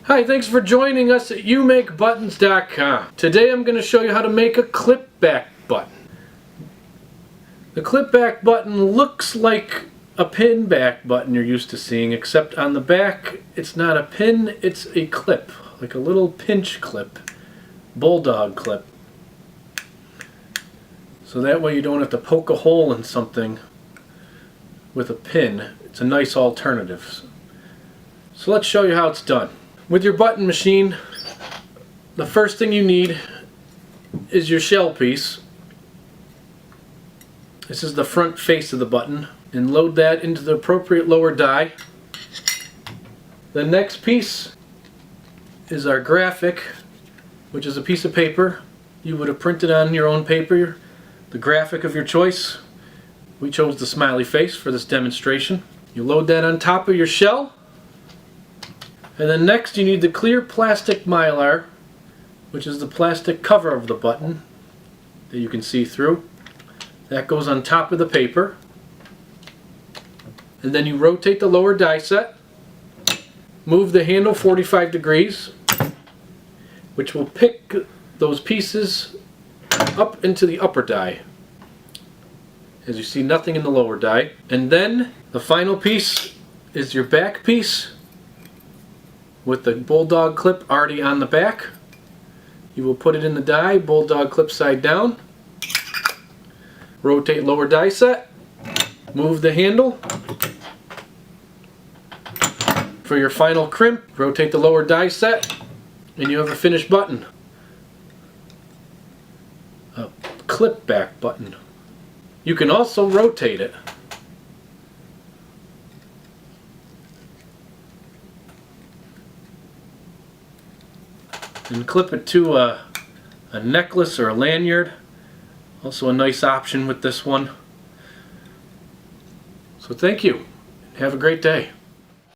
Hi, thanks for joining us at youmakebuttons.com. Today I'm going to show you how to make a clip back button. The clip back button looks like a pin back button you're used to seeing, except on the back it's not a pin, it's a clip, like a little pinch clip, bulldog clip. So that way you don't have to poke a hole in something with a pin. It's a nice alternative. So let's show you how it's done. With your button machine, the first thing you need is your shell piece. This is the front face of the button, and load that into the appropriate lower die. The next piece is our graphic, which is a piece of paper. You would have printed on your own paper the graphic of your choice. We chose the smiley face for this demonstration. You load that on top of your shell. And then next you need the clear plastic mylar, which is the plastic cover of the button that you can see through. That goes on top of the paper. And then you rotate the lower die set, move the handle 45 degrees, which will pick those pieces up into the upper die. As you see, nothing in the lower die. And then the final piece is your back piece, with the bulldog clip already on the back. You will put it in the die, bulldog clip side down, rotate lower die set, move the handle. For your final crimp, rotate the lower die set, and you have a finished button. A clip back button. You can also rotate it. And clip it to a necklace or a lanyard. Also a nice option with this one. So thank you. Have a great day.